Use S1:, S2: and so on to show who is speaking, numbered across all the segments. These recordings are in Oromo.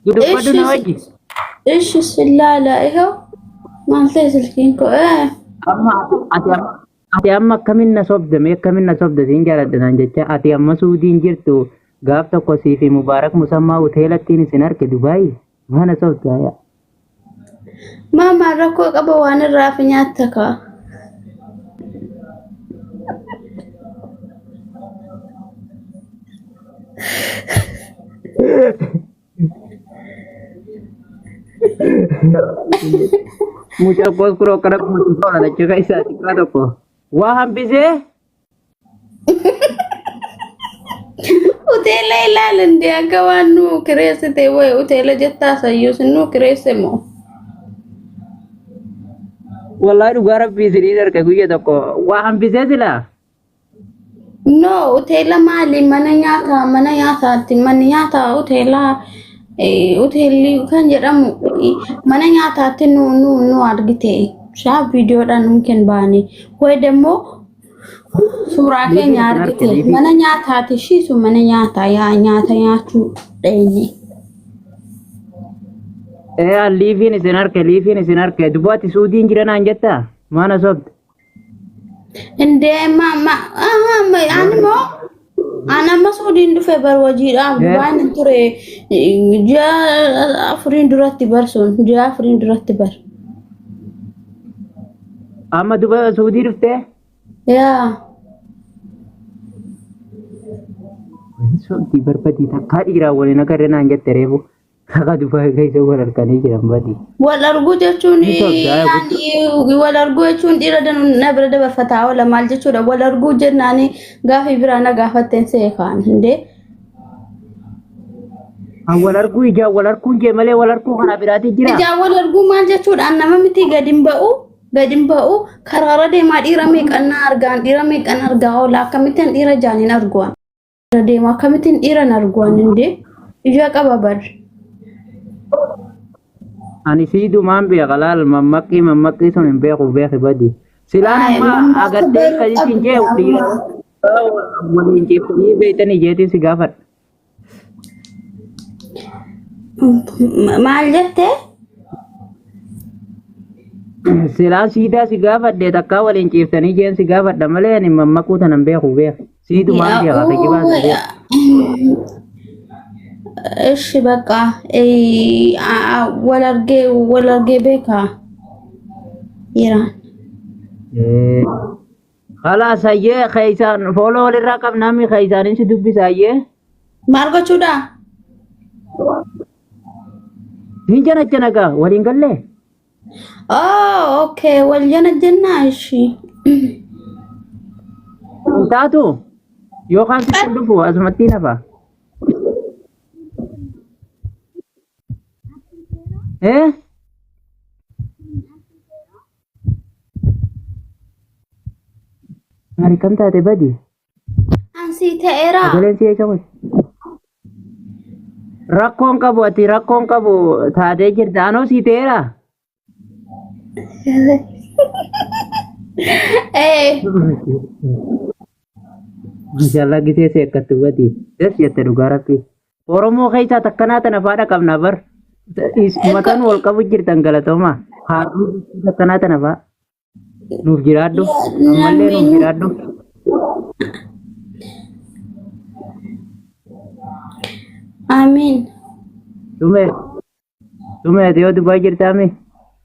S1: يدبدو نواجي
S2: ايش لا لا ايهو ما انسى سلكينكو
S1: أما ati amma kaminna sobde me kaminna sobde sin jaladhan jecha ati amma suudiin jirtu gaaf tokko siifi mubaarak musammaa hoteelattiin isin arge Dubaay mana sobde aya
S2: ما rakkoo qaba waan irraa fi nyaatta ka
S1: mucha koskuro kana kuma na chika isa tikra tokko waa hambisee
S2: hoteela ilaalan dee akka waan nu kireessite way hoteela jettaa sayyuu sin nu kireesse moo
S1: wallahi dhugaa rabbii isinii darge guyya tokko waa hambisee silaa
S2: no hoteela maali mana nyaataatti manni nyaataa hoteela hoteelli kan jedhamu mana nyaataatti nu argite shaa viidiyoodhaan nuun baane way demmoo suuraa keenya argite mana nyaataatti shiisu mana nyaataa yaa nyaata nyaachuu dheenye
S1: liifiin isin arge dubaatti suudiin jiranaan jetta mana sobde
S2: indee animoo ana masuudin dhufe bar wajiidhaaf waan ture ji'a afuriin duratti bar
S1: amma duba suudii dhuftee
S2: yaa
S1: sobdii barbadii takkaa dhiiraa waliin agarre naan jette reefu akka duba keessa wal harkanii jiran badii
S2: wal arguu jechuun dhiira na bira dabarfataa oola maal jechuudha wal arguu jennaani gaafii biraa na gaafatteen seekaan hindee
S1: wal arguu ijaa wal arguun jee malee wal arguu kana biraati jira
S2: ijaa wal arguu maal jechuudha nama miti gadin ba'u karaara deemaa dhiira meeqannaa argaa oola akkamittiin dhiira jaaniin arguan deema akkamittiin dhiira arguan hindee ijaa qaba barri
S1: ani siidu maan beeka laal mammaqqii sun hin beeku badi silaan amma agartee kasitti jee waliin jeefanii beeytanii jeetiin si gaafadha
S2: maal jette
S1: silaan siidaa si gaafadhe takkaa waliin ciiftanii jeen si gaafadha malee ani mammaquu tanan beeku siidu maan beeka kakibaa si beeku
S2: እሺ በቃ ወለርጌ ቤካ ኢራን
S1: خلاص አየ ኸይሳን ፎሎ ወልራ ቀብናሚ ኸይሳንን ሲዱብስ አየ
S2: ማርጎቹዳ
S1: ሂንጀነጀነጋ ወሊን ገለ
S2: ኦኬ ወልጀነጀና እሺ
S1: ታቱ ዮካን ሲዱፉ አዝመቲ ነፋ Mari kam taate badi
S2: ansi ta'era
S1: galensi eessa kun rakkoon qabu taatee jirta anoo si ta'era inshallah gisee seekkattu badi des jette dhugaa rabbi oromoo keessaa takkanaa tana faadha qabna bar matan wal qabu jirtan galatoma haaduu takkanaa tana faa nuuf jiraadhu ammallee nuuf jiraadhu
S2: amiin
S1: tume yoo Dubaay jirtaami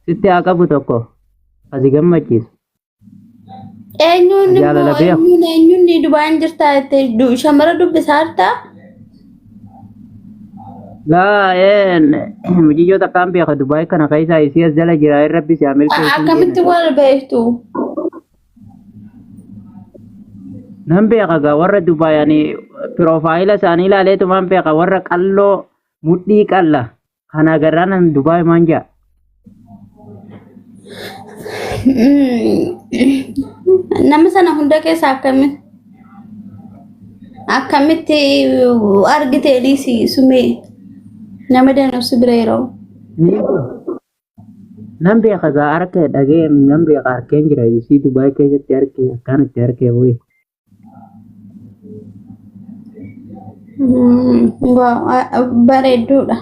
S1: sitti haa qabu tokko asi gammachiisu
S2: eenyuun Dubaay jirtaa jettee shamara dubbisaa jirtaa
S1: لا مجيء تكام بيا دبي كنا كيسا يسير زلا جراير ربي سامر
S2: أكملت ولا بيتو
S1: نم بيا كغور دبي يعني بروفايل ساني لا ليه تمام بيا كغور كالو مودي كلا أنا جرانا دبي مانجا
S2: نمسنا هندا كيسا أكملت أرجع ليسي سمي nama danuu si bira yeroo
S1: nan beeka gaa arke dhagee nan beeka arkeen jira si Dubaay keessatti arke akkanatti arke boy
S2: bareedduudha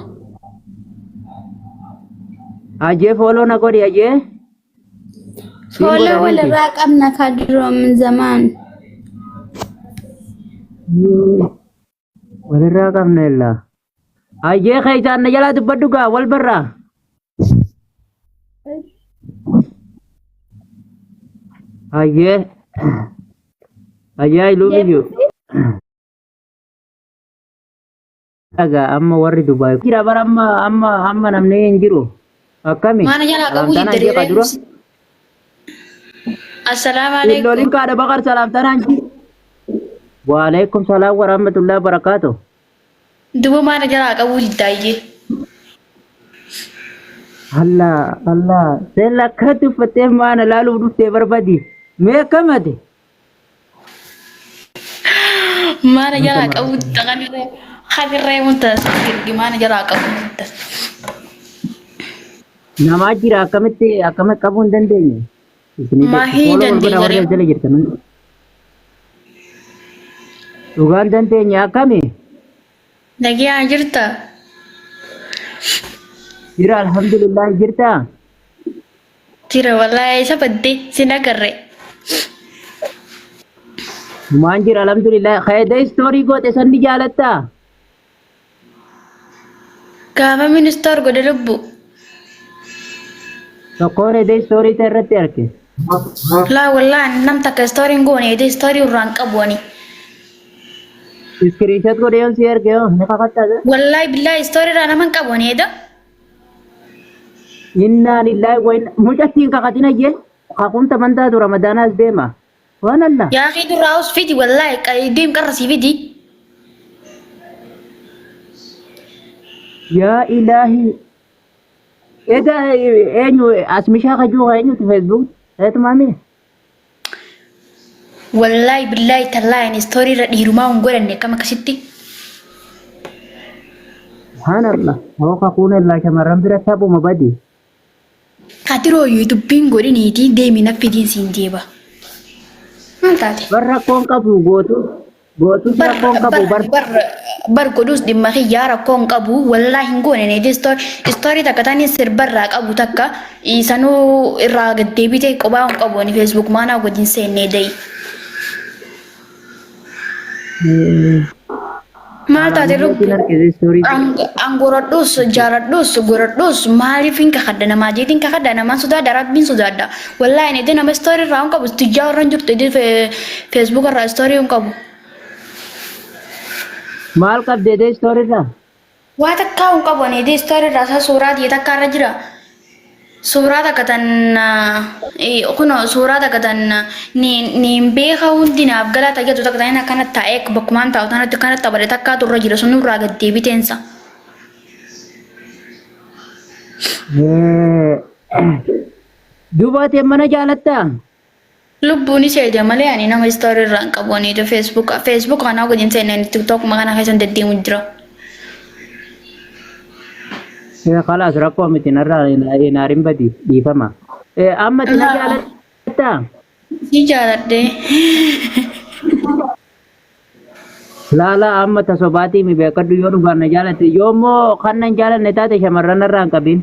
S1: Ajee fooloo na godhi ajee.
S2: Follow walirraa qabna kadroo min zamaan.
S1: Walirraa qabna illaa. Ajee keessaan na jalaa dubbadhu gaa wal barraa. Ajee. Ajee iluu biyyu. Dhagaa amma warri Dubaay. Jira bara amma namni hin jiru. Akkami?
S2: Mana jalaa qabu
S1: Salamtaan dura.
S2: Assalamu alaikum.
S1: Lolin ka da bakar salamtaan anji. Wa alaikum salam wa rahmatullahi wa barakatuh.
S2: Duba mana jalaa qabu hiddaayye.
S1: Allah. Sai lakkatu fatee mana laalu dhuftee barbadi. Mee kamade?
S2: Mana jalaa qabu dhaqanirree. Hadirree muntas gimana jalaa qabu muntas.
S1: Nama jira akkamitti qabuu hin dandeenye.
S2: Mahii dandeenye.
S1: Dhugaan dandeenye akkami?
S2: Nagiyaa jirta?
S1: Jira alhamdulillah jirta.
S2: Jira wallahi isa badde sinagarre.
S1: Maan jira alhamdulillah. Khayda story goote sanni jaalatta.
S2: Gaafa ministeer godhe lubbu.
S1: Tokkoon edee story ta'e irratti arge.
S2: Laa wallahi nam takka story goone edee story urraan qabu ani.
S1: Screenshot godhe yoon si erge yoo ni kakattaa.
S2: Wallahi billahi story irraa naman qabu ani eda.
S1: Inna lillahi wa inna mucattiin kakatina jee. Kakumta mantaatu Ramadaanas deema. Waan Allah.
S2: Yaa akhi durraa us fidi wallahi deem qarrasii fidi.
S1: Ya ilahi. Eda eenyu asmishaa kajuu eenyu ti Facebook. Eetu maami.
S2: Wallahi billahi tallahi ni story irra dhiirumaa hin godhanne akkam akkasitti.
S1: Subhanallah. Hoo kakuun illaa shamarran bira taphuma badi.
S2: Kadiroo dubbiin godhiniitii deemi na fidiin siin deeba. Maal taate?
S1: Barra koon qabu gootu. Gootu rakkoon qabu
S2: bar godhus dhimma xiyyaa rakkoon qabu wallahi hin goone ne story takka tani sirbarraa qabu takka isanuu irraa gaddeebite qophaa hin qabu ni Facebook maana godin seenne dai. Maal taate lubbu? Angoradhus jaaradhus goradhus maaliif hin kakadda namaa jeetiin kakadda namaa sodaadha rabbiin sodaadha. Wallahi ne nama story irraa hin qabu tijjaa warra hin jirtu Facebook irraa story hin qabu.
S1: Maal qabdee dee story irraa?
S2: Waa takkaa hin qabu ani dee story irraa isaa suuraa dhiyee takka irra jira. Suuraa takka tan kuno suuraa takka tan ni beeka hundi naaf galaa tajaajila takka tan akkanatti taa'ee bakkumaan taa'u tanatti akkanatti taphatee takkaa turre jira sun irraa gaddeebiteensa.
S1: Duubaatee mana jaalattaa?
S2: Lubbuun ishee malee ani nama story irraa hin qabu ani Facebook kanaa godin seenan TikTok makana keessan deddeemu jira.
S1: Khalas rakkoo miti narraa naarin badi dhiifama. Amma tina jaalattaa?
S2: Si jaaladhe.
S1: Laala amma tasobaatii mi beekadhu yoo dhugaan na jaalatte yoommoo kan nan jaalanne taate shamarran irraa hin qabin.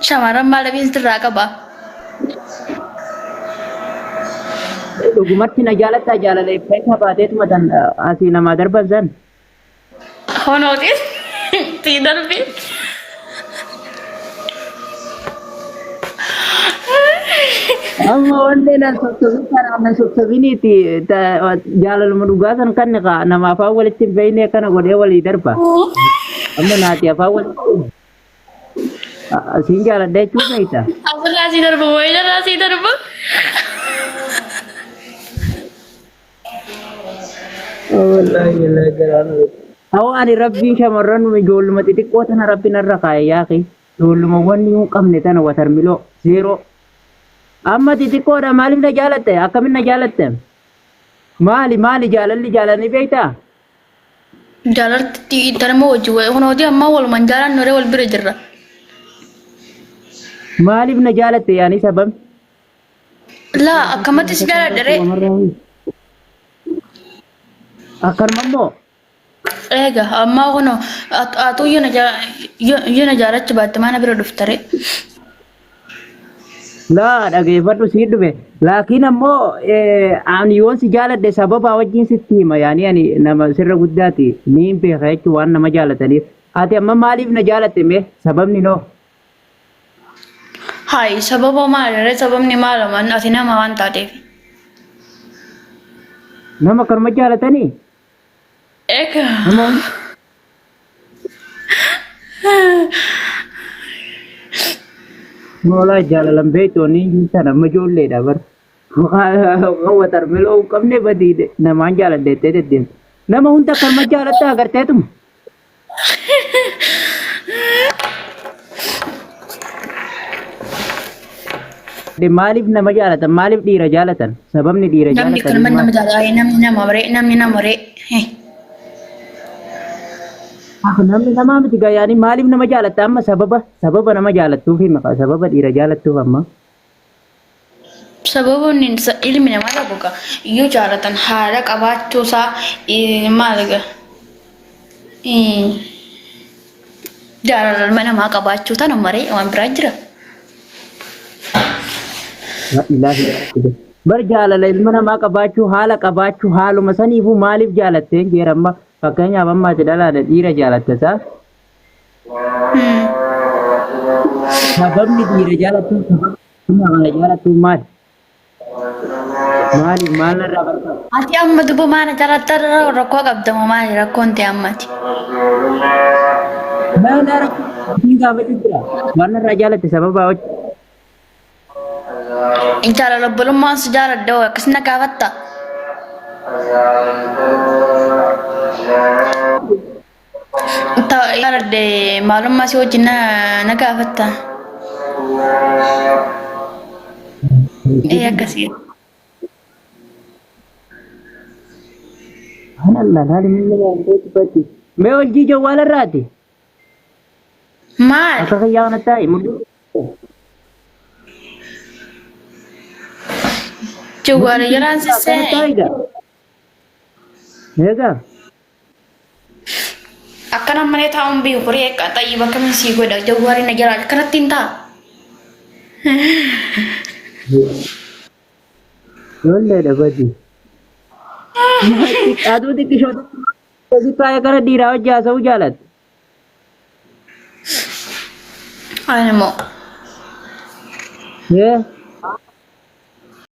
S2: Shamarran maal dhabiin sirraa qaba?
S1: Dhugumatti na jaalattaa jaalala ifeessa baateetuma tan asii namaa darban san.
S2: Honootiin tii darbi.
S1: Amma wanti na sobsobiniiti jaalaluma dhugaa san kan nama afaan walitti hin beekne kana godhee walii darba. Amma naati afaan walitti asiin jaaladha jechuu beekta.
S2: Asirraa sii darba moo ijarraa sii darba?
S1: Hawwa ani rabbiin shamarran ijoolluma xixiqqoo tana rabbiin irra kaa'e yaaqi. Ijoolluma wanni hin qabne tana watarmiloo zeeroo. Amma xixiqqoodha maaliif na jaalatte? Akkamiin na jaalatte? Maali jaalalli beektaa?
S2: Jaalalti darma wajji honooti amma walumaan jaalannu wal bira jirra.
S1: Maaliif na jaalatte yaani sabab?
S2: Laa akkamatti si jaaladhe?
S1: Akkanuma immoo?
S2: Eega amma hono atuyyoo na Yoo na jaalachuu baatte mana bira dhuftare.
S1: laa dhageeffadhu sii dhufe laakiin ammoo ani yoon si jaaladhe sababa wajjin sitti hima yaani ani nama sirra guddaati niin beeka jechuun waan nama jaalataniif ati amma maaliif na jaalatte mee sababni noo
S2: Hai, sababa maalirree sababni maalaman ati nama waan taateef.
S1: nama kanuma jaalatanii
S2: Eka.
S1: nama Mola jaalalan beektoonni sana amma ijoolleedha bar hawwatar meloo hin qabne badiide namaan jaaladheettee deddeemte nama hunda kanuma jaalatta agarteetuma maaliif nama jaalatan maaliif dhiira jaalatan sababni dhiira
S2: Namni
S1: jaalatan
S2: kan nama jaalate namni nama ree.
S1: namni namaa miti gayaani maaliif nama jaalatta amma sababa nama jaalattuuf hima sababa dhiira jaalattuuf amma
S2: Sababoonni ilmi namaa tokko yoo jaalatan haala qabaachuu isaa maal egaa jaalala ilma namaa qabaachuu tana maree waan biraa jira.
S1: bar jaalala ilma namaa qabaachuu haala qabaachuu haaluma saniifuu maaliif jaalatteen jeeramma fakkeenyaaf amma ati dhalaadha dhiira jaalattasaa sababni dhiira jaalattuu sababni kana jaalattuu maali maaliif maal irraa barbaada
S2: Ati amma duba maana jaalattaa rakkoo qabdama maali rakkoon ta'e ammati.
S1: maal rakkoo gaafatu jira waan irraa jaalatte sababa wajji
S2: Jaalala obbolummaan si jaaladha akkasina gaafatta. Jaaladhe maalummaa si wajjin na gaafatta. Akkasii.
S1: Hanalla laali minna yaanteetti batti mee wajjii jawwaala irraati
S2: Maal?
S1: akka kayyaana taa'e mul'atu
S2: Jawwaala jalaan sissee.
S1: Egaa
S2: Akkana malee taa'uun biyu horii eegaa ta'ii bakka min sii godha jawwaarri na jala akkanatti hin ta'a.
S1: ijoolleedha bati aduu xiqqishoota si kaa'ee gara dhiiraa wajji haasa'uu jaalatte
S2: Ani immoo
S1: ee